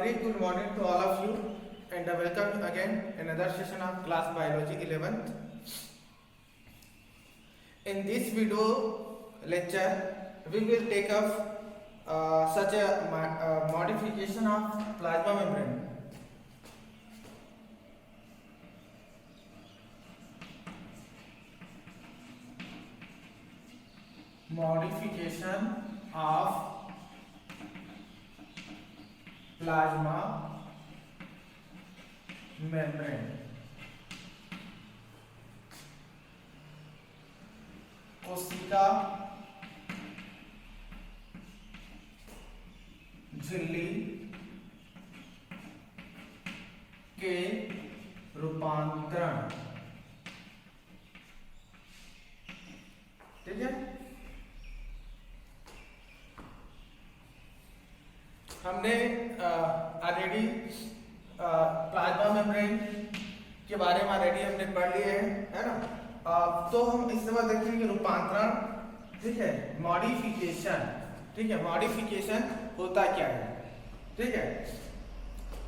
Very good morning to all of you and welcome again another session of class biology 11th. In this video lecture we will take up such a modification of plasma membrane. Modification of plasma membrane. कोशिका झिल्ली के रूपांतरण, ठीक है। हमने already plasma membrane के बारे में ऑलरेडी हमने पढ़ लिए है ना। तो हम इस समय देखेंगे रूपांतरण, ठीक है, मॉडिफिकेशन, ठीक है। मॉडिफिकेशन होता क्या है, ठीक है।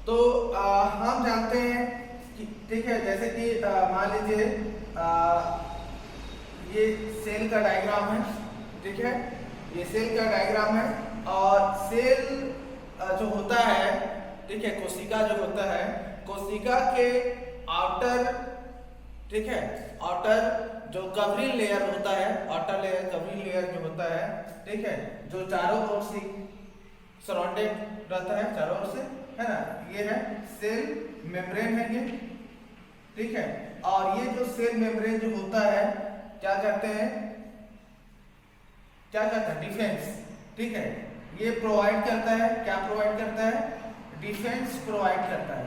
तो हम जानते हैं कि, ठीक है, जैसे कि मान लीजिए ये सेल का डायग्राम है, ठीक है, ये सेल का डायग्राम है और सेल जो होता है, ठीक है, कोशिका जो होता है, कोशिका के आउटर, ठीक है, आउटर जो कवरिंग लेयर होता है, आउटर लेयर कवरिंग लेयर जो होता है, ठीक है, जो चारों ओर से सराउंडेड रहता है, चारों ओर से, है ना, ये है सेल मेम्ब्रेन है ये, ठीक है। और ये जो सेल मेम्ब्रेन जो होता है क्या करते हैं, क्या करता है, डिफेंस, ठीक है, ये प्रोवाइड करता है, क्या प्रोवाइड करता है, डिफेंस प्रोवाइड करता है,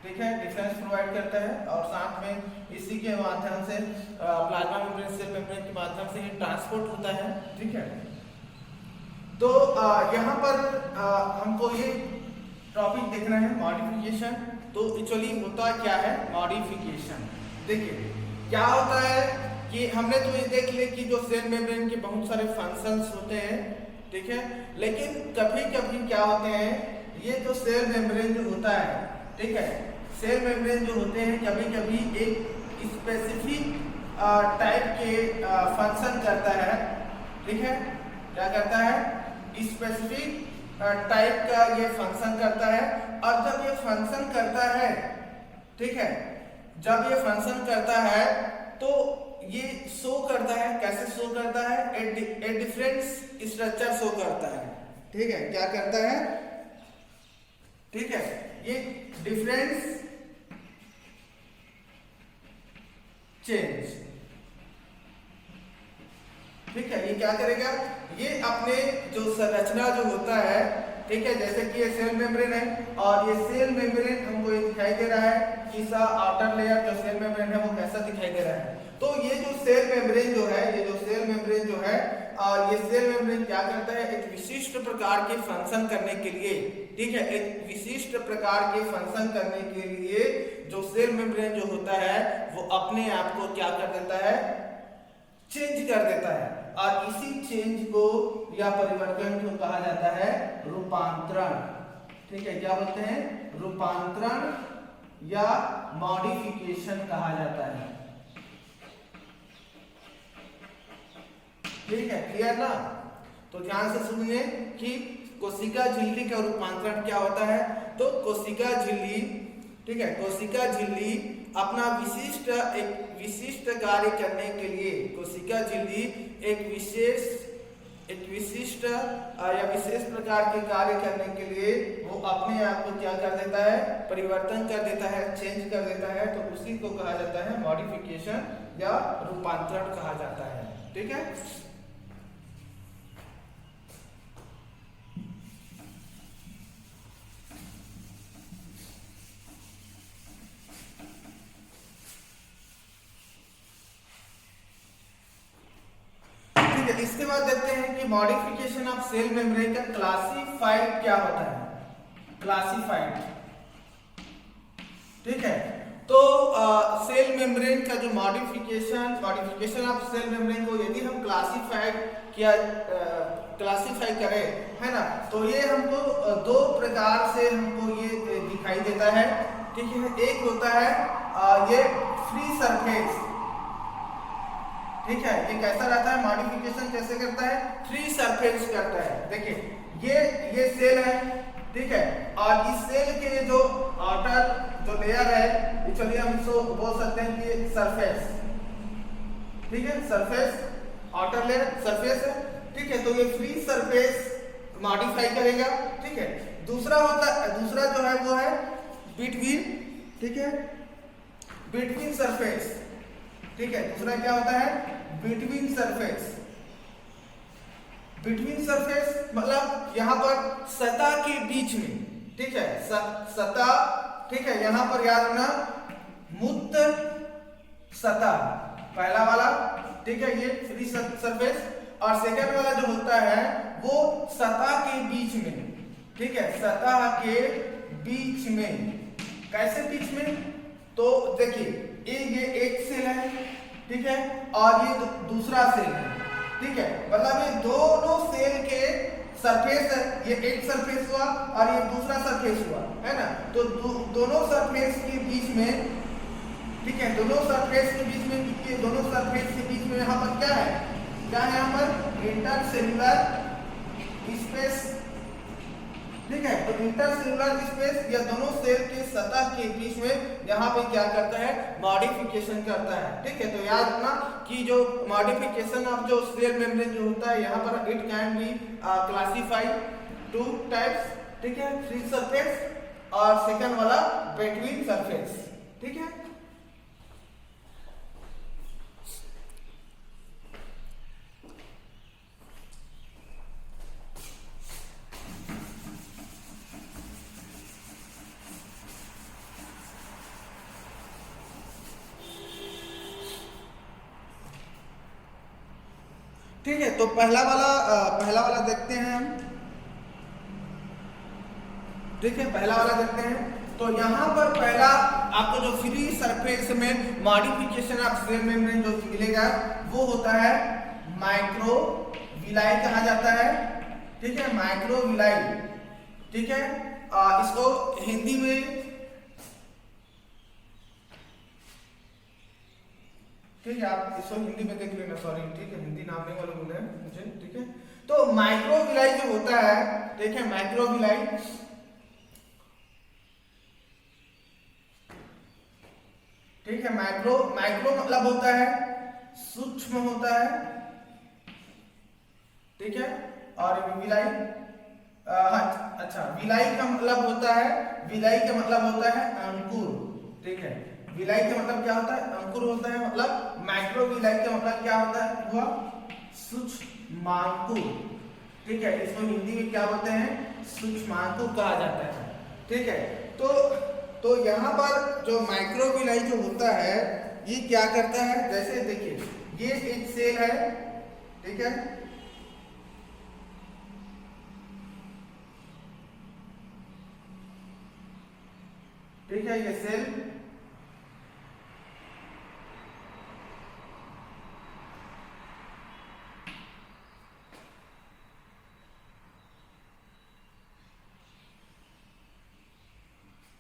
ठीक है, डिफेंस प्रोवाइड करता है। और साथ में इसी के माध्यम से प्लाज्मा मेम्ब्रेन सेल मेम्ब्रेन के माध्यम से ये ट्रांसपोर्ट होता है, ठीक है। तो यहाँ पर हमको ये टॉपिक देखना है मॉडिफिकेशन। तो एक्चुअली होता क्या है मॉडिफिकेशन, देखिए क्या होता है कि हमने तो ये देख लिया कि जो सेल मेम्ब्रेन के बहुत सारे फंक्शंस होते हैं, ठीक है, लेकिन कभी कभी क्या होते हैं, ये जो सेल मेम्ब्रेन जो होता है, ठीक है, सेल मेम्ब्रेन जो होते हैं कभी कभी एक स्पेसिफिक टाइप के फंक्शन करता है, ठीक है, क्या करता है, स्पेसिफिक टाइप का ये फंक्शन करता है। और जब ये फंक्शन करता है, ठीक है, जब ये फंक्शन करता है तो ये शो करता है, कैसे शो करता है, ए डिफरेंट स्ट्रक्चर शो करता है, ठीक है, क्या करता है, ठीक है, ये डिफरेंस चेंज, ठीक है, ये क्या करेगा, ये अपने जो संरचना जो होता है, ठीक है, जैसे कि ये सेल मेम्ब्रेन है और ये सेल मेम्ब्रेन हमको ये दिखाई दे रहा है कि इसका आउटर लेयर जो सेल मेम्ब्रेन है वो कैसा दिखाई दे रहा है। तो ये जो सेल मेम्ब्रेन जो है, ये जो सेल मेम्ब्रेन जो है, और ये सेल मेम्ब्रेन क्या करता है, एक विशिष्ट प्रकार के फंक्शन करने के लिए, ठीक है, एक विशिष्ट प्रकार के फंक्शन करने के लिए जो सेल मेम्ब्रेन जो होता है वो अपने आप को क्या कर देता है, चेंज कर देता है। और इसी चेंज को या परिवर्तन को कहा जाता है रूपांतरण, ठीक है, क्या बोलते हैं, रूपांतरण या मॉडिफिकेशन कहा जाता है, ठीक है, क्लियर ना। तो ध्यान से सुनिए कि कोशिका झिल्ली का रूपांतरण क्या होता है। तो कोशिका झिल्ली, ठीक है, कोशिका झिल्ली अपना विशिष्ट कार्य करने के लिए, कोशिका झिल्ली एक विशिष्ट या विशेष प्रकार के कार्य करने के लिए वो अपने आप को क्या कर देता है, परिवर्तन कर देता है, चेंज कर देता है। तो उसी को कहा जाता है मॉडिफिकेशन या रूपांतरण कहा जाता है, ठीक है। इसके बाद देखते हैं कि मॉडिफिकेशन ऑफ सेल मेम्ब्रेन का क्लासिफाइड क्या होता है, क्लासिफाइड, ठीक है। तो सेल मेम्ब्रेन का जो मॉडिफिकेशन ऑफ सेल मेम्ब्रेन को यदि हम क्लासिफाइड किया क्लासिफाई करें, है ना, तो ये हमको दो प्रकार से हमको ये दिखाई देता है, ठीक है। एक होता है ये फ्री सरफेस, ठीक है, ये कैसा रहता है, मॉडिफिकेशन कैसे करता है, फ्री सरफेस करता है। देखिए ये सेल है, ठीक है, और इस सेल के जो आउटर जो लेयर है, चलिए हम इसको बोल सकते हैं कि सरफेस, ठीक है, सरफेस, आउटर लेयर सरफेस है, ठीक है। तो ये फ्री सरफेस मॉडिफाई करेगा, ठीक है। दूसरा जो है वो है बिटवीन, ठीक है, बिटवीन सरफेस, ठीक है। दूसरा क्या होता है, बिटवीन सरफेस। बिटवीन सरफेस मतलब यहाँ पर सतह के बीच में, ठीक है, सतह, ठीक है, यहाँ पर याद रखना मुक्त सतह, पहला वाला, ठीक है, ये फ्री सरफेस, और सेकंड वाला जो होता है वो सतह के बीच में, ठीक है, सतह के बीच में। कैसे बीच में, तो देखिए ये एक सेल है, ठीक है, और ये दूसरा सेल है, ठीक है, मतलब ये दोनों सेल के सरफेस है, ये एक सरफेस हुआ और ये दूसरा सरफेस हुआ, है ना। तो दोनों सरफेस के बीच में, ठीक है, दोनों सरफेस के बीच में, ये दोनों सरफेस के बीच में यहाँ पर क्या है, यहाँ पर इंटरसेल्युलर स्पेस, ठीक है। तो इंटरसेल्युलर स्पेस या दोनों सेल के सतह के बीच में यहाँ पे क्या करता है, मॉडिफिकेशन करता है, ठीक है। तो याद रखना कि जो मॉडिफिकेशन ऑफ जो सेल मेम्ब्रेन जो होता है, यहाँ पर it can be classified two types, ठीक है, फ्री सरफेस और सेकंड वाला बिटवीन सरफेस, ठीक है। ठीक है, तो पहला वाला देखते हैं हम, ठीक है, पहला वाला देखते हैं। तो यहाँ पर पहला आपको जो फ्री सरफेस में मॉडिफिकेशन ऑफ सेल मेम्ब्रेन जो मिलेगा वो होता है माइक्रोविलाई कहा जाता है, ठीक है, माइक्रोविलाई, ठीक है। इसको हिंदी में, ठीक है, आप इसको हिंदी में देख लेना, सॉरी, ठीक है, हिंदी नाम नहीं वाले बोले हैं मुझे, ठीक है। तो माइक्रोविलाई जो होता है, ठीक है, माइक्रोविलाई, ठीक है, माइक्रो मतलब होता है सूक्ष्म होता है, ठीक है, और विलाई, अच्छा, विलाई का मतलब होता है, विलाई का मतलब होता है अंकुर, ठीक है, विलाई का मतलब क्या होता है, अंकुर होता है, मतलब माइक्रोविलाई का मतलब क्या होता है, वह सूक्ष्मांकुर, ठीक है, इसको हिंदी में क्या बोलते हैं, सूक्ष्मांकुर कहा जाता है, ठीक है। तो यहाँ पर जो माइक्रोविलाई जो होता है ये क्या करता है, जैसे देखिए ये एक सेल है, ठीक है, ठीक है, ये सेल,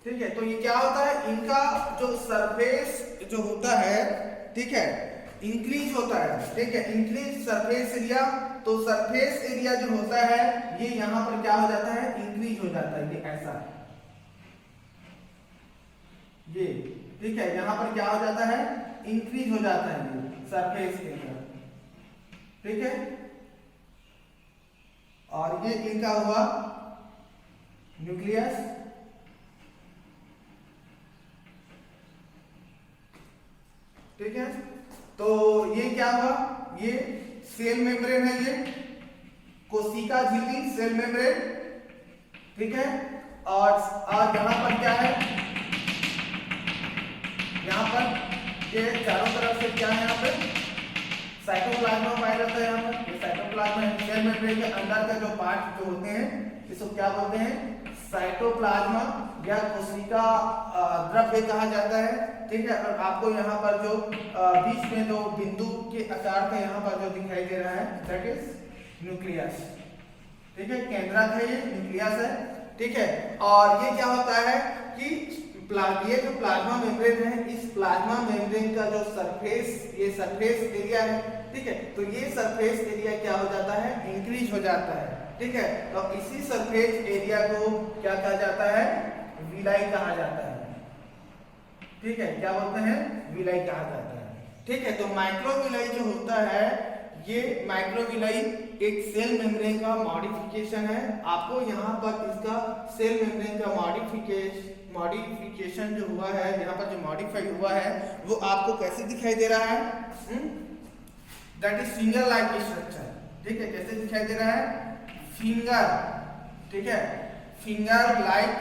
ठीक है। तो ये क्या होता है, इनका जो सरफेस जो होता है, ठीक है, इंक्रीज होता है, ठीक है, इंक्रीज सरफेस एरिया। तो सरफेस एरिया जो होता है ये यहाँ पर क्या हो जाता है, इंक्रीज हो जाता है, ये ऐसा, ये, ठीक है, यहाँ पर क्या हो जाता है, इंक्रीज हो जाता है ये सरफेस एरिया, ठीक है। और ये इनका हुआ न्यूक्लियस, ठीक है। तो ये क्या हुआ, ये सेल मेम्ब्रेन है, ये कोशिका झिल्ली सेल मेम्ब्रेन, ठीक है। और यहाँ पर क्या है, यहाँ पर ये चारों तरफ से क्या है, यहाँ पे साइटोप्लाज्मा पाया जाता है, यहाँ पर ये साइटोप्लाज्मा सेल मेम्ब्रेन के अंदर का जो पार्ट जो होते हैं इसको क्या बोलते हैं, साइटोप्लाज्मा या कोशिका द्रव्य कहा जाता है, ठीक है। और आपको यहाँ पर जो बीच में जो बिंदु के आकार का यहाँ पर जो दिखाई दे रहा है दैट इज न्यूक्लियस, ठीक है, केंद्रक है, ये न्यूक्लियस है, ठीक है। और ये क्या होता है कि ये जो प्लाज्मा मेम्ब्रेन है, इस प्लाज्मा मेम्ब्रेन का जो सरफेस, ये सरफेस एरिया है, ठीक है, तो ये सरफेस एरिया क्या हो जाता है, इंक्रीज हो जाता है, ठीक है। तो इसी सरफेस एरिया को क्या कहा जाता है, विलाई कहा जाता है, ठीक है, क्या बोलते हैं, विलाई कहा जाता है, ठीक है। तो माइक्रोविलाई जो होता है, ये माइक्रोविलाई एक सेल मेम्ब्रेन का मॉडिफिकेशन है। आपको यहाँ पर इसका सेल मेम्ब्रेन का मॉडिफिकेशन जो हुआ है, यहाँ पर जो मॉडिफाई हुआ है, वो आपको कैसे दिखाई दे रहा है, that is finger like structure, ठीक है। कैसे दिखाई दे रहा है, फिंगर, ठीक है, फिंगर लाइक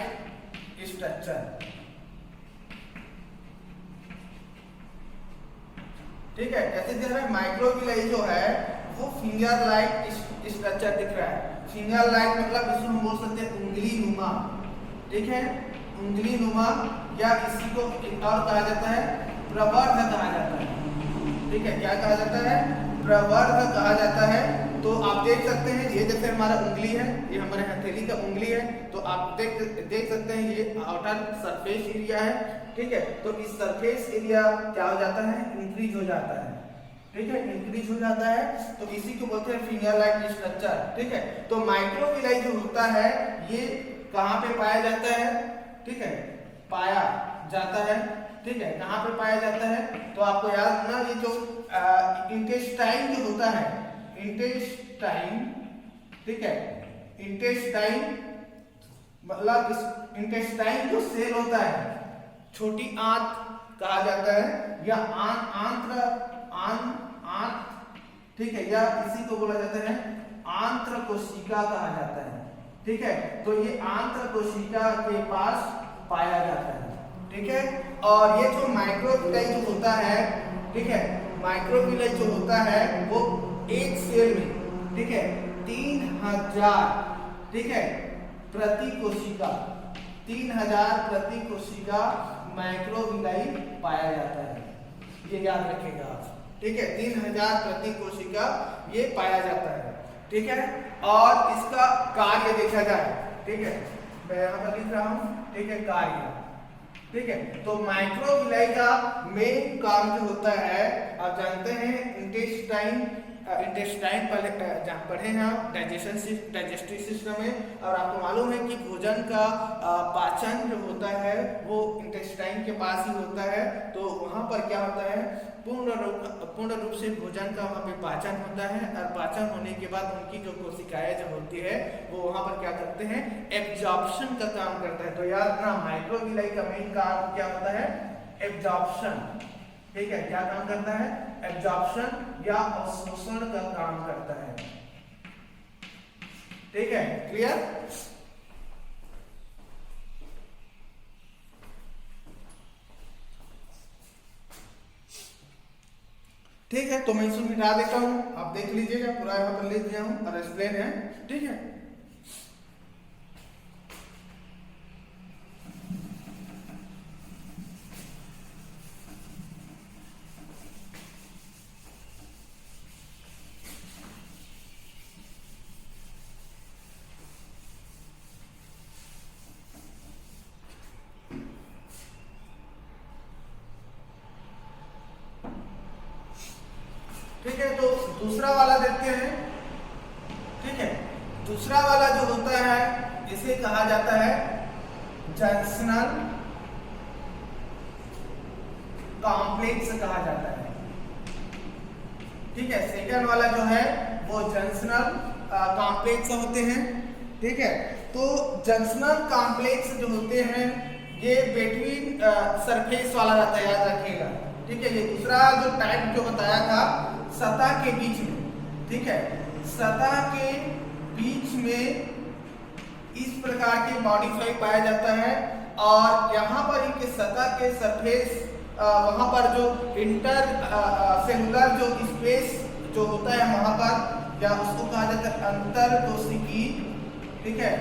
स्ट्रक्चर, ठीक है। कैसे दिख रहा है, माइक्रोविलाई जो है वो फिंगर लाइक स्ट्रक्चर दिख रहा है। फिंगर लाइक मतलब इसको हम बोल सकते हैं उंगली नुमा, ठीक है, उंगली नुमा, या इसी को और कहा जाता है प्रवर्ध कहा जाता है, ठीक है। क्या कहा जाता है, प्रवर्ध कहा जाता है। तो आप देख सकते हैं, ये जैसे हमारा उंगली है, ये हमारे हथेली का उंगली है, तो आप देख सकते हैं ये आउटर सरफेस एरिया है, ठीक है। तो इस सरफेस एरिया क्या हो जाता है, इंक्रीज हो जाता है, ठीक है, इंक्रीज हो जाता है। तो इसी को बोलते हैं फिंगर लाइक स्ट्रक्चर, ठीक है। तो माइक्रोविलाई जो होता है, ये कहाँ पे पाया जाता है, ठीक है, पाया जाता है, ठीक है। कहाँ पे पाया जाता है, तो आपको याद रखना, ये जो इंटेस्टाइन जो होता है, इंटेस्टाइन, ठीक है, इंटेस्टाइन मतलब इस इंटेस्टाइन जो सेल होता है, छोटी आंत कहा जाता है, या आंत्र, ठीक है, या इसी को बोला जाता है आंत्र कोशिका कहा जाता है, ठीक है। तो ये आंत्र कोशिका के पास पाया जाता है, ठीक है। और ये जो माइक्रोविलाई जो होता है, ठीक है, माइक्रोविलाई जो होता है वो एक सेल में, ठीक है, 3000, ठीक है, प्रति कोशिका, 3000 प्रति कोशिका माइक्रोविलाई पाया जाता है, ये याद रखिएगा आप, ठीक है। 3000 प्रति कोशिका ये पाया जाता है, ठीक है। और इसका कार्य देखा जाए, ठीक है, मैं यहाँ पर लिख रहा हूँ, ठीक है, कार्य, ठीक है। तो माइक्रोविलाई का मेन काम जो होता है, आप जानते हैं इंटेस्टाइन पढ़े हैं आप, डाइजेस्टिव सिस्टम है, और आपको मालूम है कि भोजन का पाचन जो होता है वो इंटेस्टाइन के पास ही होता है। तो वहाँ पर क्या होता है, पूर्ण रूप से भोजन का वहाँ पे पाचन होता है, और पाचन होने के बाद उनकी जो कोशिकाएं जो होती है वो वहाँ पर क्या करते हैं, एब्जॉर्प्शन का काम करता है। तो याद रखना, माइक्रोविलाई का मेन काम क्या होता है, एब्जॉर्प्शन, ठीक है। क्या काम करता है, एब्जॉर्प्शन या अवशोषण का काम करता है, ठीक है, क्लियर। ठीक है, तो मैं इसको मिटा देता हूं, आप देख लीजिएगा, पूरा यहाँ पर लिख दिया हूं और एक्सप्लेन है, ठीक है। ठीक है, तो दूसरा वाला देखते हैं, ठीक है। दूसरा वाला जो होता है इसे कहा जाता है जंक्शनल कॉम्प्लेक्स कहा जाता है, ठीक है। सेकंड वाला जो है वो जंक्शनल कॉम्प्लेक्स होते हैं, ठीक है। तो जंक्शनल कॉम्प्लेक्स जो होते हैं ये बिटवीन सरफेस वाला रहता है, याद रखिएगा, ठीक है। ये दूसरा जो टाइप जो बताया था सतह के बीच में, ठीक है, सतह के बीच में इस प्रकार के मॉडिफाई पाया जाता है। और यहाँ पर इनके सतह के सरफेस वहाँ पर जो इंटर सेलुलर जो स्पेस जो होता है वहाँ पर, या उसको कहा जाता है अंतर कोशिकी, ठीक है,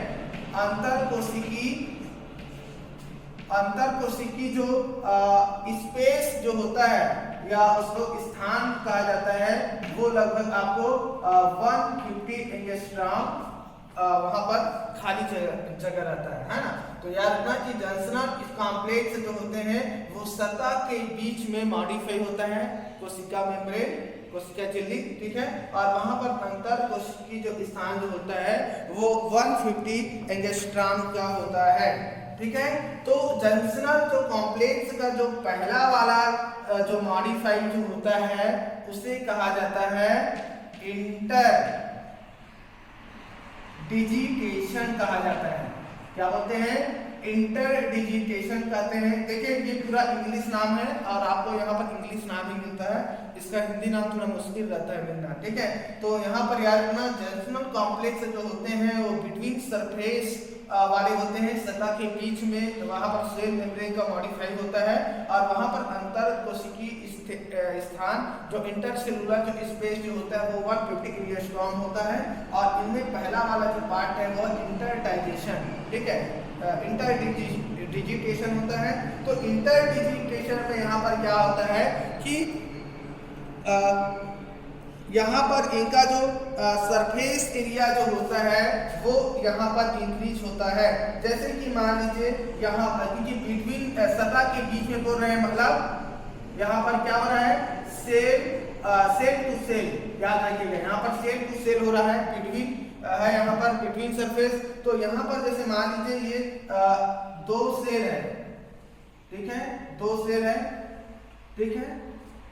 अंतर कोशिकी जो स्पेस जो होता है या उसको स्थान कहा जाता है, वो लगभग आपको 150 एंगस्ट्रॉम वहां पर खाली जगह रहता है ना। तो याद रखना कि जंक्शनल कॉम्प्लेक्स जो होते हैं वो सतह के बीच में मॉडिफाई होता है, कोशिका मेम्ब्रेन, कोशिका झिल्ली, ठीक है। और वहां पर अंतर कोशिकी जो स्थान जो होता है वो 150 एंगस्ट्रॉम का होता है, ठीक है। तो जंक्शनल जो कॉम्प्लेक्स का जो पहला वाला जो मॉडिफाइड जो होता है उसे कहा जाता है इंटर डिजिटेशन कहा जाता है। क्या बोलते हैं? इंटर डिजिटेशन कहते हैं। देखिए ये पूरा इंग्लिश नाम है और आपको यहाँ पर इंग्लिश नाम ही मिलता है, इसका हिंदी नाम थोड़ा मुश्किल रहता है मिलना, ठीक है। तो यहाँ पर याद रखना जंक्शनल कॉम्प्लेक्स जो होते हैं वो बिटवीन सरफेस वाले होते हैं, सतह के बीच में वहां पर सेल मेम्ब्रेन का मॉडिफाई होता है और वहां पर अंतर कोशिकी स्थान जो इंटरसेलुलर जो स्पेस जो होता है वो 150 एंगस्ट्रॉम होता है। और इनमें पहला वाला जो पार्ट है वो इंटरडाइजेशन, ठीक है, इंटरडिजिटेशन होता है। तो इंटरडिजिटेशन में यहाँ पर क्या होता है कि यहाँ पर इनका जो सरफेस एरिया जो होता है वो यहाँ पर इंक्रीज होता है। जैसे कि मान लीजिए यहाँ पर क्योंकि बिटवीन सतह के बीच में बोल रहे हैं, मतलब यहाँ पर क्या हो रहा है, सेल टू सेल, याद रखिएगा यहाँ पर सेल टू सेल हो रहा है, बिटवीन है यहाँ पर बिटवीन सरफेस। तो यहाँ पर जैसे मान लीजिए ये 2 सेल है, ठीक है, 2 सेल है, ठीक है,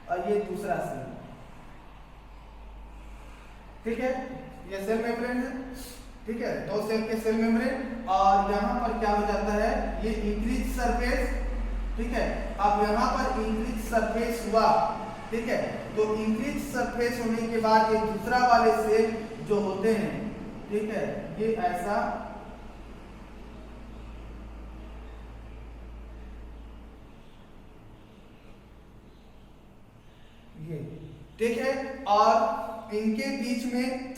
और ये दूसरा सेल, ठीक है, ये सेल मेम्ब्रेन है, ठीक है, 2 सेल के सेल मेम्ब्रेन। और यहाँ पर क्या हो जाता है, ये इंक्रीज सरफेस, ठीक है। अब यहाँ पर इंक्रीज सरफेस हुआ, ठीक है, तो इंक्रीज सरफेस होने के बाद ये दूसरा वाले सेल जो होते हैं, ठीक है, ये ऐसा ये, ठीक है। और इनके बीच में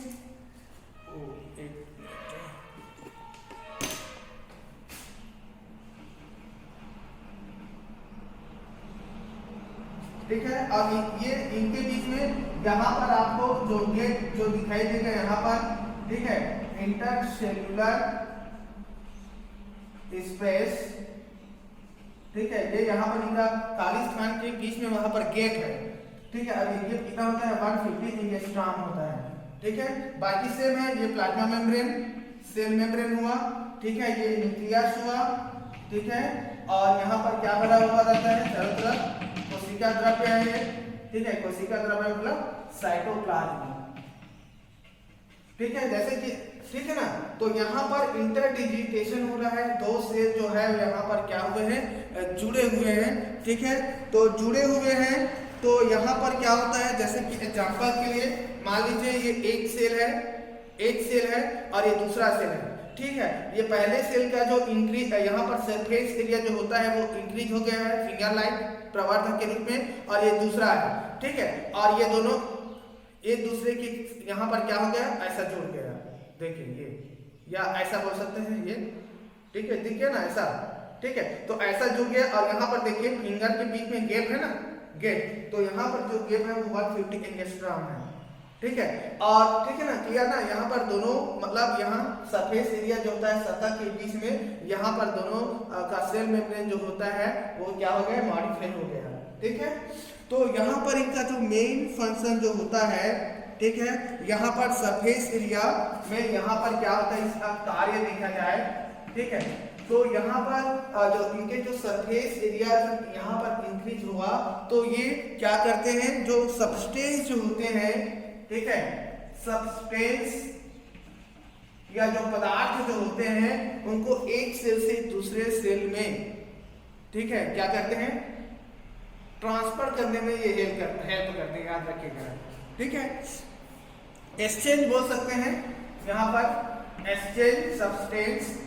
ठीक है। अब ये इनके बीच में यहाँ पर आपको जो गेट जो दिखाई देगा यहाँ पर, ठीक है, इंटरसेल्युलर स्पेस, ठीक है, ये यहाँ पर इनका खाली स्थान के बीच में वहां पर गेट है, ठीक है। अब ये कितना होता है, 150 एंगस्ट्रॉम होता है, ठीक है। बाकी सेम है, ये प्लाज्मा मेम्ब्रेन, सेल मेम्ब्रेन हुआ, ठीक है, ये न्यूक्लियस हुआ, ठीक है। और यहाँ पर क्या भरा हुआ रहता है, चारों तरफ कोशिका द्रव्य है, ठीक है, कोशिका द्रव्य मतलब साइटोप्लाज्म, ठीक है, जैसे कि, ठीक है ना। तो यहाँ पर इंटरडिजिटेशन हो रहा है, 2 सेल जो है यहाँ पर क्या हुए हैं, जुड़े हुए हैं, ठीक है। तो जुड़े हुए हैं तो यहाँ पर क्या होता है, जैसे कि एग्जांपल के लिए मान लीजिए ये एक सेल है और ये दूसरा सेल है, ठीक है। ये पहले सेल का जो इंक्रीज यहाँ पर सरफेस एरिया जो होता है वो इंक्रीज हो गया है फिंगर लाइक प्रवर्धक के रूप में, और ये दूसरा है, ठीक है। और ये दोनों एक दूसरे की यहाँ पर क्या हो गया, ऐसा जुड़ गया, देखिए ये, या ऐसा बोल सकते हैं ये, ठीक है, दिख गया ना ऐसा, ठीक है। तो ऐसा जुड़ गया और यहाँ पर देखिए फिंगर के बीच में गैप है ना, गैप, तो यहाँ पर जो गैप है वो 150 एंगस्ट्रॉम है, ठीक है। और ठीक है ना, क्लियर ना, यहाँ पर दोनों मतलब यहाँ सरफेस एरिया जो होता है सतह के बीच में, यहाँ पर दोनों का सेल मेम्ब्रेन जो होता है वो क्या हो गया, मॉडिफाई हो गया, ठीक है। तो यहाँ पर इनका जो मेन फंक्शन जो होता है, ठीक है, यहाँ पर सरफेस एरिया में यहाँ पर क्या होता है, इसका कार्य देखा जाए, ठीक है। तो यहाँ पर जो इनके जो सरफेस एरिया यहाँ पर इंक्रीज हुआ तो ये क्या करते हैं, जो सबस्टेंस जो होते हैं, ठीक है, सबस्टेंस या जो पदार्थ जो होते हैं उनको एक सेल से दूसरे सेल में, ठीक है, क्या करते हैं, ट्रांसफर करने में ये हेल्प करते हैं, याद रखिएगा, ठीक है। एक्सचेंज बोल सकते हैं यहाँ पर, एक्सचेंज सब्सटेंस,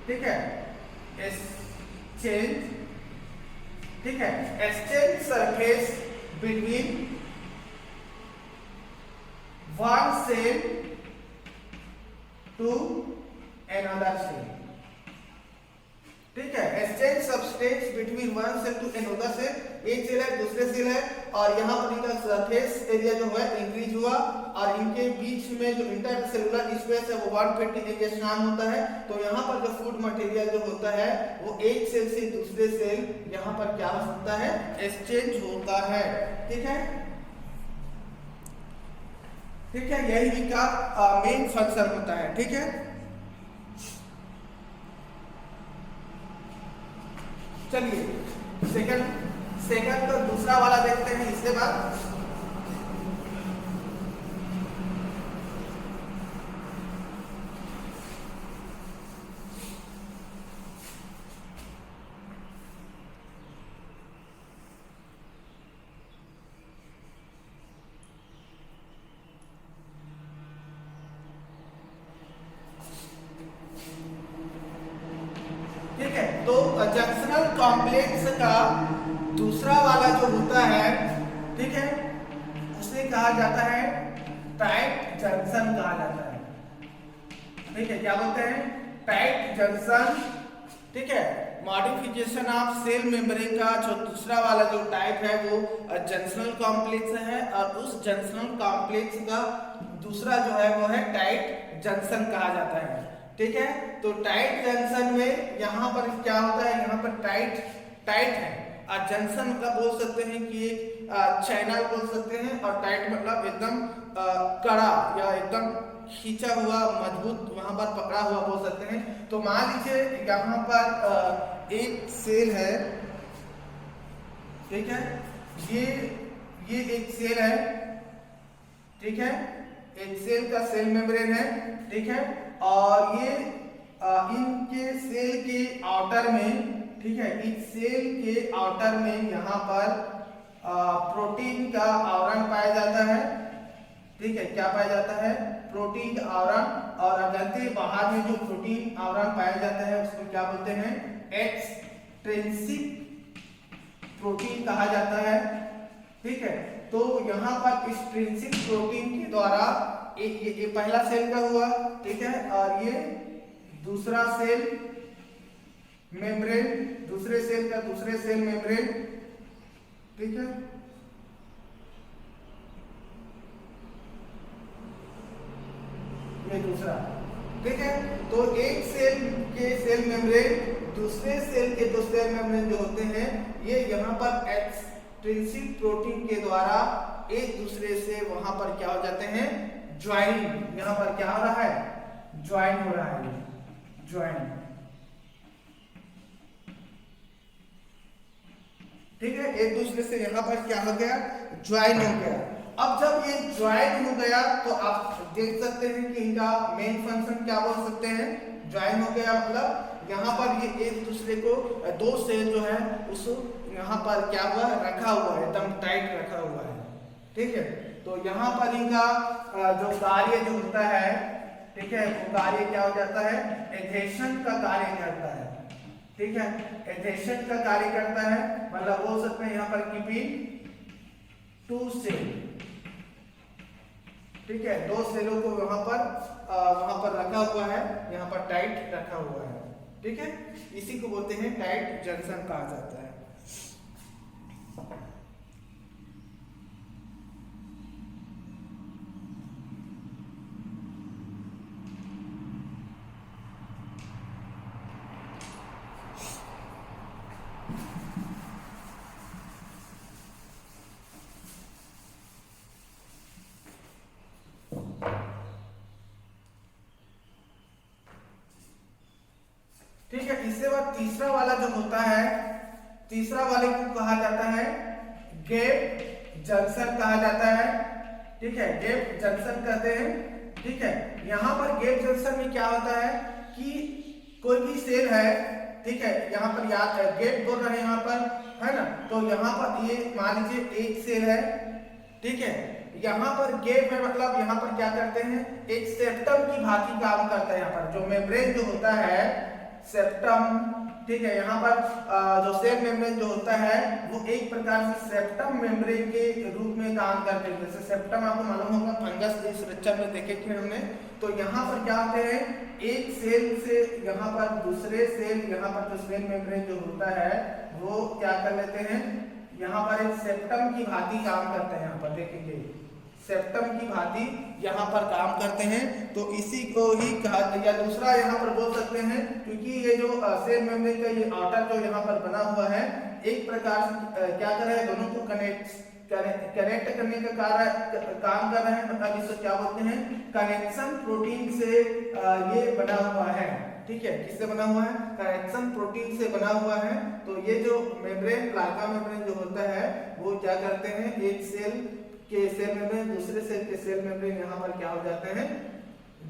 ठीक है, एक्सचेंज, ठीक है, exchange surface between one cell to another cell, ठीक है, exchange substance between one cell to another cell, एक सेल है दूसरे सेल है और यहाँ पर इनका सरफेस एरिया जो है इंक्रीज हुआ, और इनके बीच में जो इंटरसेलुलर स्पेस है वो 120 एंगस्ट्रॉम होता है। तो यहाँ पर जो फूड मटेरियल जो होता है वो एक सेल से दूसरे सेल यहाँ पर क्या हो सकता है, एक्सचेंज होता है। ठीक है, ठीक है, यही इनका मेन फंक्शन होता है। ठीक है, चलिए सेकंड तो दूसरा वाला देखते हैं इसके बाद। ठीक है, तो जंक्शनल कॉम्प्लेक्स का दूसरा वाला जो होता है, ठीक है, उसे कहा जाता है टाइट जंक्शन कहा जाता है। ठीक है, क्या बोलते हैं, टाइट जंक्शन। ठीक है, मॉडिफिकेशन ऑफ सेल मेम्ब्रेन का जो दूसरा वाला जो टाइप है वो जंक्शनल कॉम्प्लेक्स है, और उस जंक्शनल कॉम्प्लेक्स का दूसरा जो है वो है टाइट जंक्शन कहा जाता है। ठीक है, तो टाइट जंक्शन में यहाँ पर क्या होता है, यहाँ पर टाइट है, और जंक्शन मतलब बोल सकते हैं कि चैनल बोल सकते हैं, और टाइट मतलब एकदम कड़ा या एकदम खींचा हुआ मजबूत, वहां पर पकड़ा हुआ बोल सकते हैं। तो मान लीजिए यहाँ पर एक सेल है, ठीक है, ये एक सेल है, ठीक है, एक सेल का सेल मेम्ब्रेन है। ठीक है, और ये इनके सेल के आउटर में, ठीक है, इस सेल के आउटर में यहाँ पर प्रोटीन का आवरण पाया जाता है। ठीक है, क्या पाया जाता है, प्रोटीन का आवरण, और अगर बाहर में जो प्रोटीन आवरण पाया जाता है उसको क्या बोलते हैं, एक्सट्रिंसिक प्रोटीन कहा जाता है। ठीक है, तो यहाँ पर एक्सट्रिंसिक प्रोटीन के द्वारा ये पहला सेल का हुआ, ठीक है, और ये दूसरा सेल मेम्ब्रेन, दूसरे सेल का दूसरे सेल मेम्ब्रेन। ठीक है, ये दूसरा। ठीक है, तो एक सेल के सेल मेम्ब्रेन दूसरे सेल के दो सेल मेम्ब्रेन जो होते हैं, ये यहाँ पर एक्सट्रिंसिक प्रोटीन के द्वारा एक दूसरे से वहां पर क्या हो जाते हैं, ज्वाइनिंग। यहाँ पर क्या हो रहा है, ज्वाइन हो रहा है, ज्वाइन। ठीक है, एक दूसरे से यहाँ पर क्या हो गया, ज्वाइन हो गया। अब जब ये ज्वाइन हो गया तो आप देख सकते हैं कि इनका मेन फंक्शन क्या बोल सकते हैं, ज्वाइन हो गया मतलब यहाँ पर ये एक दूसरे को दो सेल जो है उस यहाँ पर क्या हुआ, रखा हुआ है, एकदम टाइट रखा हुआ है। ठीक है, तो यहाँ पर इनका जो कार्य जो होता है, ठीक है, वो कार्य क्या हो जाता है, एडहेशन का कार्य करता है। ठीक है, एडहेशन का कार्य करता है, मतलब बोल सकते हैं यहाँ पर कीपिंग टू सेल। ठीक है, दो सेलों को वहां पर रखा हुआ है, यहाँ पर टाइट रखा हुआ है। ठीक है, इसी को बोलते हैं टाइट जंक्शन कहा जाता है। ठीक है, इसके बाद तीसरा वाला जो होता है, तीसरा वाले को कहा जाता है गैप जंक्शन कहा जाता है। ठीक है, गैप जंक्शन कहते हैं। ठीक है, यहाँ पर गैप जंक्शन में क्या होता है कि कोई भी सेल है, ठीक है, यहाँ पर याद है गैप बोल रहे हैं यहाँ पर, है ना, तो यहाँ पर ये मान लीजिए एक सेल है। ठीक है, यहाँ पर गैप है मतलब यहाँ पर क्या करते हैं, एक सेप्टम की भांति काम करता है। यहाँ पर जो मेम्ब्रेन जो होता है सेप्टम, ठीक है, यहाँ पर जो सेल मेम्ब्रेन जो होता है वो एक प्रकार से सेप्टम मेम्ब्रेन के रूप में काम करते हैं। जैसे सेप्टम आपको मालूम होगा, फंगस इस लेक्चर में देखे थे हमने। तो यहाँ पर क्या होते हैं, एक सेल से यहाँ पर दूसरे सेल, यहाँ पर जो सेल मेम्ब्रेन जो होता है वो क्या कर लेते हैं, यहाँ पर एक सेप्टम की भांति काम करते हैं। यहाँ पर देखेंगे सेप्टम की भांति यहाँ पर काम करते हैं। तो इसी को ही कहा, या दूसरा यहाँ पर बोल सकते हैं, क्योंकि ये जो सेल मेम्ब्रेन का ये आउटर जो यहाँ पर बना हुआ है, एक प्रकार से क्या कर रहा है, दोनों को कनेक्ट करने का काम कर रहे हैं। मतलब इसको क्या बोलते हैं, कनेक्शन प्रोटीन से ये बना हुआ है। ठीक है, किससे बना हुआ है, कनेक्शन प्रोटीन से बना हुआ है। तो ये जो मेम्ब्रेन, प्लाज्मा मेम्ब्रेन जो होता है, वो क्या करते हैं, एक सेल के सेल मेम्ब्रेन दूसरे सेल के सेल मेम्ब्रेन यहाँ पर क्या हो जाते हैं,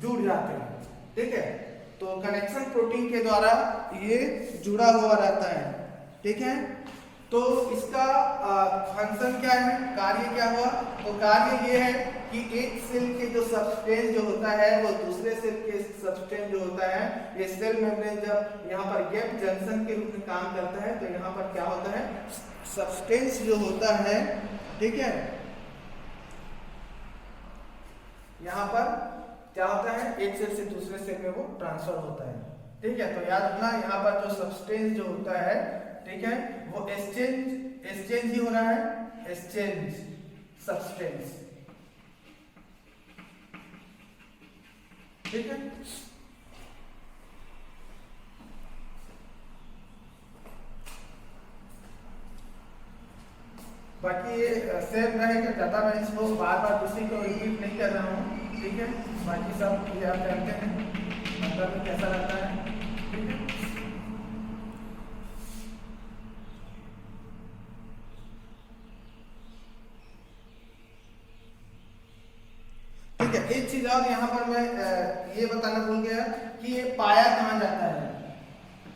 जुड़ जाते हैं। ठीक है, तो कनेक्शन प्रोटीन के द्वारा ये जुड़ा हुआ रहता है। ठीक है, तो इसका फंक्शन क्या है, कार्य क्या हुआ, तो कार्य ये है कि एक सेल के जो सब्सटेंस जो होता है वो दूसरे सेल के सब्सटेंस जो होता है, ये सेल मेम्ब्रेन जब यहाँ पर गैप जंक्शन के रूप में काम करता है, तो यहाँ पर क्या होता है, सब्सटेंस जो होता है, ठीक है, यहाँ पर क्या होता है, एक सेल से दूसरे सेल में वो ट्रांसफर होता है। ठीक है, तो याद रखना यहाँ पर जो सब्सटेंस जो होता है, ठीक है, वो एक्सचेंज ही हो रहा है, एक्सचेंज सब्सटेंस। ठीक है, बाकी ये सेम रहेगा, ज्यादा मैं इसको बार बार उसी को रिपीट नहीं कर रहा हूँ। ठीक है, बाकी सब ये आप जानते हैं मतलब कैसा रहता है। ठीक है, ठीक है, एक चीज और यहाँ पर मैं ये बताना भूल गया कि ये पाया कहाँ जाता है।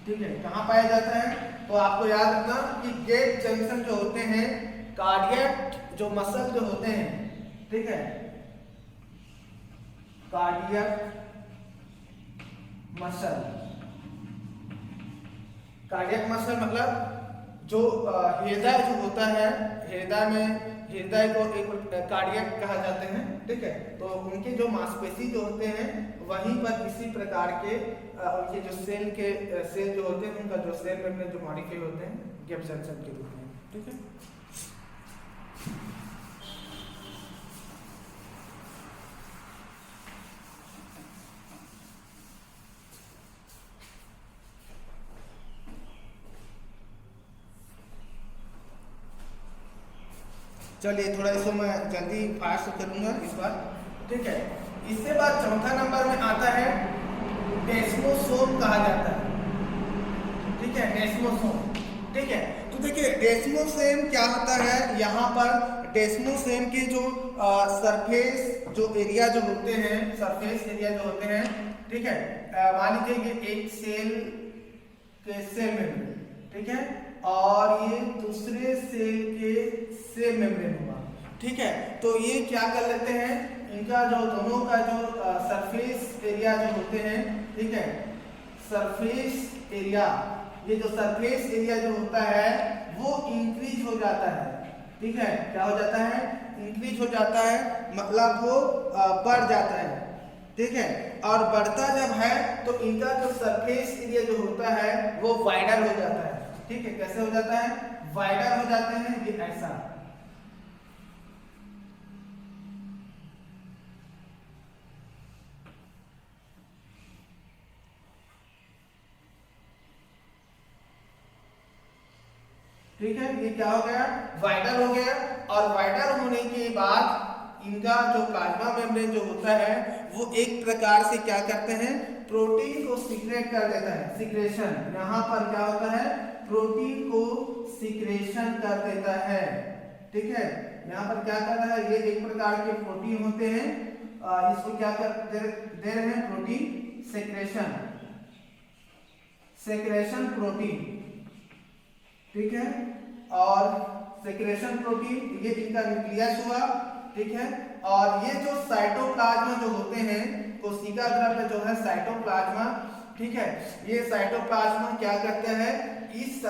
ठीक है, कहाँ पाया जाता है, तो आपको याद रखना कि गेट जंक्शन जो होते हैं, कार्डियक जो मसल जो होते हैं, ठीक है, कार्डियक मसल मतलब जो हृदय जो होता है, हृदय को एक कार्डियक कहा जाते हैं। ठीक है, तो उनके जो मांसपेशी जो होते हैं, वहीं पर इसी प्रकार के उनके जो सेल जो होते हैं, उनका जो सेल मेम्ब्रेन जो मॉडिफाई होते हैं गैप जंक्शन के रूप में। ठीक है, चलिए थोड़ा इसको मैं जल्दी फास्ट करूंगा इस बार। ठीक है, इसके बाद चौथा नंबर में आता है डेस्मोसोम कहा जाता है। ठीक है, डेस्मोसोम। ठीक है, तो देखिए डेस्मोसोम क्या होता है, यहाँ पर डेस्मोसोम के जो सरफेस जो एरिया जो होते हैं, सरफेस एरिया जो होते हैं, ठीक है, मान लीजिए ये एक सेल के सेल मेम्ब्रेन, ठीक है, और ये दूसरे सेल के सेल मेम्ब्रेन हुआ। ठीक है, तो ये क्या कर लेते हैं, इनका जो दोनों का जो सरफेस एरिया जो होते हैं, ठीक है, सरफेस एरिया, ये जो सरफेस एरिया जो होता है वो इंक्रीज हो जाता है। ठीक है, क्या हो जाता है, इंक्रीज हो जाता है, मतलब वो बढ़ जाता है। ठीक है, और बढ़ता जब है तो इनका जो सरफेस एरिया जो होता है वो वाइडर हो जाता है। ठीक है, कैसे हो जाता है, वाइडर हो जाते हैं, ये ऐसा। ठीक है, ये क्या हो गया, वाइडर हो गया, और वाइडर होने के बाद इनका जो प्लाज्मा मेम्ब्रेन जो होता है वो एक प्रकार से क्या करते हैं, प्रोटीन को सीक्रेट कर देता है, सीक्रेशन। यहाँ पर क्या होता है, प्रोटीन को सीक्रेशन कर देता है। ठीक है, यहाँ पर क्या कर रहा है, ये एक प्रकार के प्रोटीन होते हैं, इसको क्या कर दे रहे हैं, प्रोटीन सेक्रेशन, सेक्रेशन प्रोटीन। ठीक है, और सेक्रेशन प्रोटीन ये इनका न्यूक्लियस हुआ। ठीक है, और ये जो साइटोप्लाज्मा जो होते हैं, कोशिका द्रव्य जो है साइटोप्लाज्मा, ठीक है, ये साइटोप्लाज्मा क्या करते हैं, इस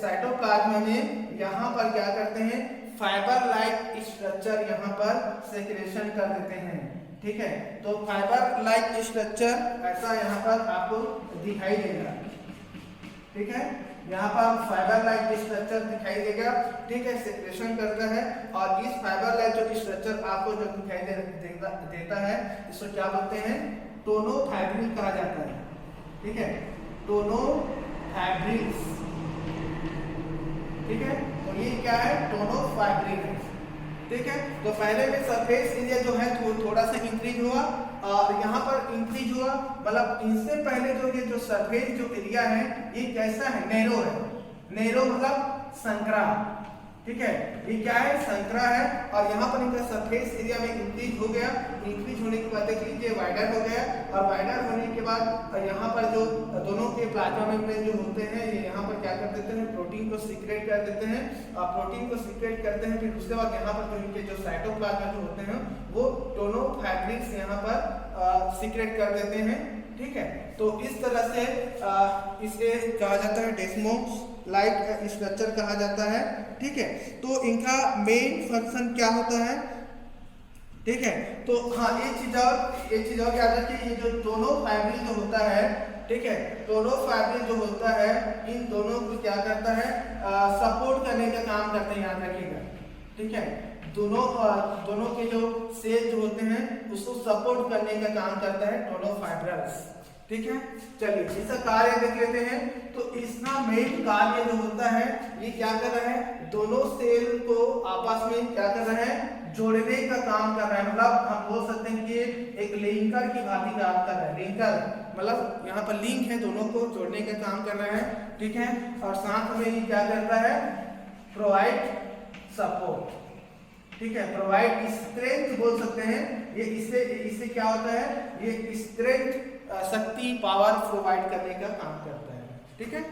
साइटोप्लाज्मा में यहाँ पर क्या करते हैं, फाइबर लाइक स्ट्रक्चर यहाँ पर सेक्रेशन कर देते हैं। ठीक है, तो फाइबर लाइक स्ट्रक्चर ऐसा यहाँ पर आपको दिखाई देगा। ठीक है, यहाँ पर फाइबर लाइक स्ट्रक्चर दिखाई देगा, ठीक है, सेपरेशन करता है। और इस फाइबर लाइक जो स्ट्रक्चर आपको जो दिखाई देता है, इसको क्या बोलते हैं, टोनोफाइब्रिल कहा जाता है, ठीक है, टोनोफाइब्रिल्स, ठीक है। तो ये क्या है, टोनोफाइब्रिल है, ठीक है। तो पहले में सरफेस एरिया जो है थोड़ा सा इंक्रीज हुआ और यहाँ पर इंक्रीज हुआ, मतलब इनसे पहले जो ये जो सरफेस जो एरिया है ये कैसा है, नैरो है, नैरो मतलब संकरा, ठीक है, ये क्या है, संकरा है। और यहाँ पर इनका सरफेस एरिया में इंक्रीज हो गया, इंक्रीज होने के बाद देख लीजिए वाइडर हो गया, और वाइडर होने के बाद यहाँ पर जो दोनों के प्लाज्मा मेम्ब्रेन जो होते हैं ये यहाँ पर क्या कर देते हैं, प्रोटीन को सीक्रेट कर देते हैं, और प्रोटीन को सीक्रेट करते हैं, फिर उसके बाद यहाँ पर जो इनके जो साइटोप्लाज्मा जो होते हैं वो टोनोफाइब्रिल्स यहाँ पर सीक्रेट कर देते हैं, ठीक है। तो इस तरह से इसे कहा जाता है डेस्मोस लाइक स्ट्रक्चर कहा जाता है, ठीक है। तो इनका मेन फंक्शन क्या होता है, ठीक है। तो हाँ, एक चीज और याद रखिए, ये जो टोनोफाइब्रिल जो होता है, ठीक है, टोनोफाइब्रिल जो होता है इन दोनों को क्या करता है, सपोर्ट करने का काम करते हैं, याद रखिएगा, ठीक है। दोनों के जो सेल जो होते हैं उसको सपोर्ट करने का काम करता है टोनोफाइब्रिल्स, ठीक है। चलिए इसका कार्य देख लेते हैं। तो इसका मेन कार्य जो होता है ये क्या कर रहा है, दोनों सेल को आपस में क्या कर रहा है, जोड़ने का काम कर रहा है। मतलब हम बोल सकते हैं कि एक लिंकर की भांति काम कर रहा है, लिंकर मतलब यहाँ पर लिंक है, दोनों को जोड़ने का काम कर रहा है, ठीक है। और साथ में ये क्या करता है, प्रोवाइड सपोर्ट, ठीक है, प्रोवाइड स्ट्रेंथ बोल सकते हैं। ये इससे क्या होता है, ये स्ट्रेंथ, शक्ति, पावर प्रोवाइड करने का काम करता है, ठीक है।